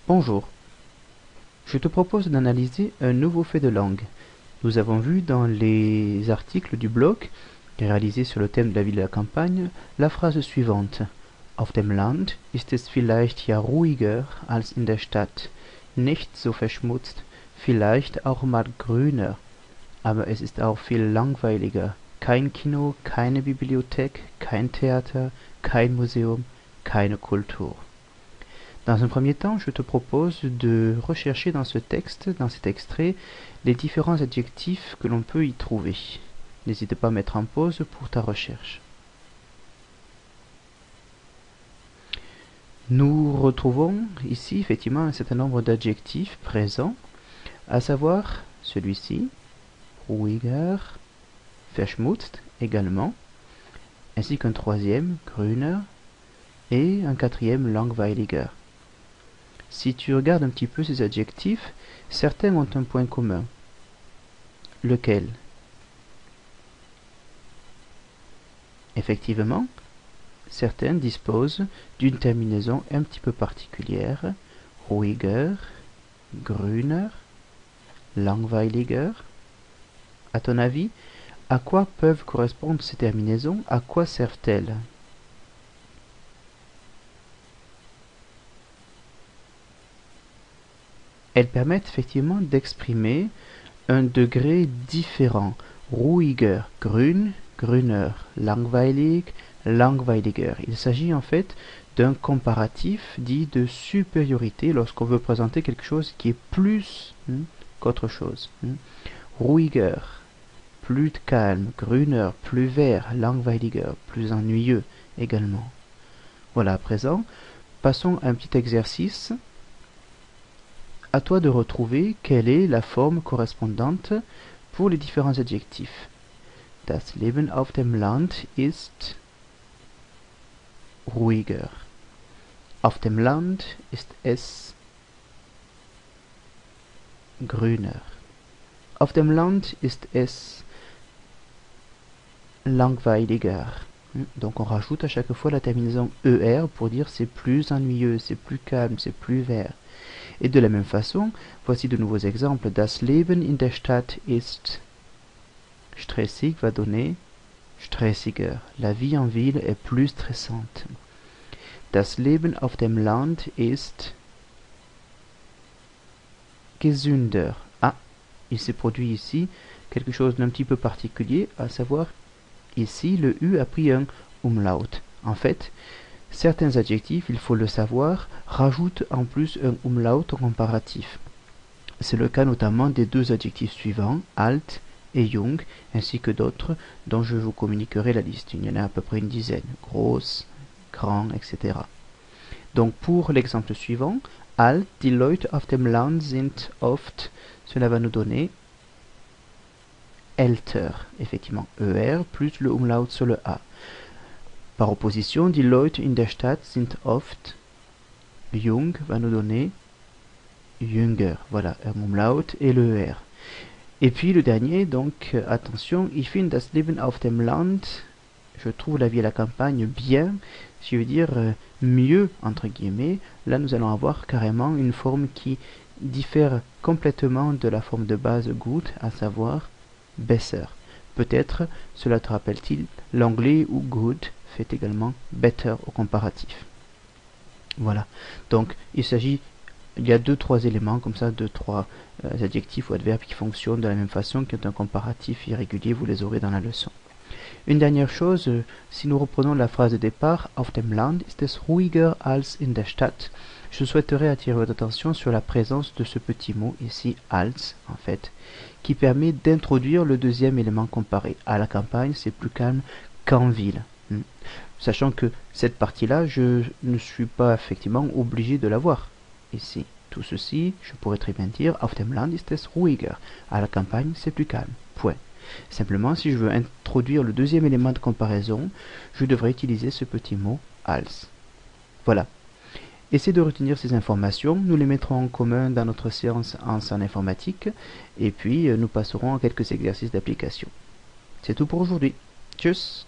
Bonjour, je te propose d'analyser un nouveau fait de langue. Nous avons vu dans les articles du blog, réalisés sur le thème de la ville et de la campagne, la phrase suivante. Auf dem Land ist es vielleicht ja ruhiger als in der Stadt, nicht so verschmutzt, vielleicht auch mal grüner, aber es ist auch viel langweiliger. Kein Kino, keine Bibliothek, kein Theater, kein Museum, keine Kultur. Dans un premier temps, je te propose de rechercher dans ce texte, dans cet extrait, les différents adjectifs que l'on peut y trouver. N'hésite pas à mettre en pause pour ta recherche. Nous retrouvons ici effectivement un certain nombre d'adjectifs présents, à savoir celui-ci, ruhiger, verschmutzt également, ainsi qu'un troisième, grüner, et un quatrième, langweiliger. Si tu regardes un petit peu ces adjectifs, certains ont un point commun. Lequel? Effectivement, certains disposent d'une terminaison un petit peu particulière. Ruhiger, grüner, langweiliger. À ton avis, à quoi peuvent correspondre ces terminaisons? À quoi servent-elles? Elles permettent effectivement d'exprimer un degré différent. Ruhiger, grün, grüner, langweilig, langweiliger. Il s'agit en fait d'un comparatif dit de supériorité lorsqu'on veut présenter quelque chose qui est plus qu'autre chose. Ruhiger, plus calme, grüner, plus vert, langweiliger, plus ennuyeux également. Voilà, à présent, passons à un petit exercice. À toi de retrouver quelle est la forme correspondante pour les différents adjectifs. Das Leben auf dem Land ist ruhiger. Auf dem Land ist es grüner. Auf dem Land ist es langweiliger. Donc on rajoute à chaque fois la terminaison ER pour dire c'est plus ennuyeux, c'est plus calme, c'est plus vert. Et de la même façon, voici de nouveaux exemples. Das Leben in der Stadt ist stressig va donner stressiger. La vie en ville est plus stressante. Das Leben auf dem Land ist gesünder. Ah, il s'est produit ici quelque chose d'un petit peu particulier, à savoir ici le U a pris un umlaut. En fait, certains adjectifs, il faut le savoir, rajoutent en plus un umlaut au comparatif. C'est le cas notamment des deux adjectifs suivants, alt et jung, ainsi que d'autres dont je vous communiquerai la liste. Il y en a à peu près une dizaine, groß, grand, etc. Donc pour l'exemple suivant, alt, die Leute auf dem Land sind oft, cela va nous donner älter, effectivement, ER plus le umlaut sur le A. Par opposition, die Leute in der Stadt sind oft jung va nous donner jünger. Voilà, un umlaut et le ER. Et puis le dernier, donc attention, ich finde das Leben auf dem Land, je trouve la vie à la campagne bien, je veux dire mieux, entre guillemets. Là, nous allons avoir carrément une forme qui diffère complètement de la forme de base gut, à savoir besser. Peut-être, cela te rappelle-t-il l'anglais où good fait également better au comparatif. Voilà, donc il y a 2-3 éléments comme ça, 2-3 adjectifs ou adverbes qui fonctionnent de la même façon, qui ont un comparatif irrégulier, vous les aurez dans la leçon. Une dernière chose, si nous reprenons la phrase de départ, auf dem Land ist es ruhiger als in der Stadt, je souhaiterais attirer votre attention sur la présence de ce petit mot ici, als, en fait, qui permet d'introduire le deuxième élément comparé. À la campagne, c'est plus calme qu'en ville. Sachant que cette partie-là, je ne suis pas effectivement obligé de l'avoir ici. Tout ceci, je pourrais très bien dire, auf dem Land ist es ruhiger. À la campagne, c'est plus calme. Point. Simplement, si je veux introduire le deuxième élément de comparaison, je devrais utiliser ce petit mot als. Voilà. Essayez de retenir ces informations, nous les mettrons en commun dans notre séance en informatique, et puis nous passerons à quelques exercices d'application. C'est tout pour aujourd'hui. Tchuss!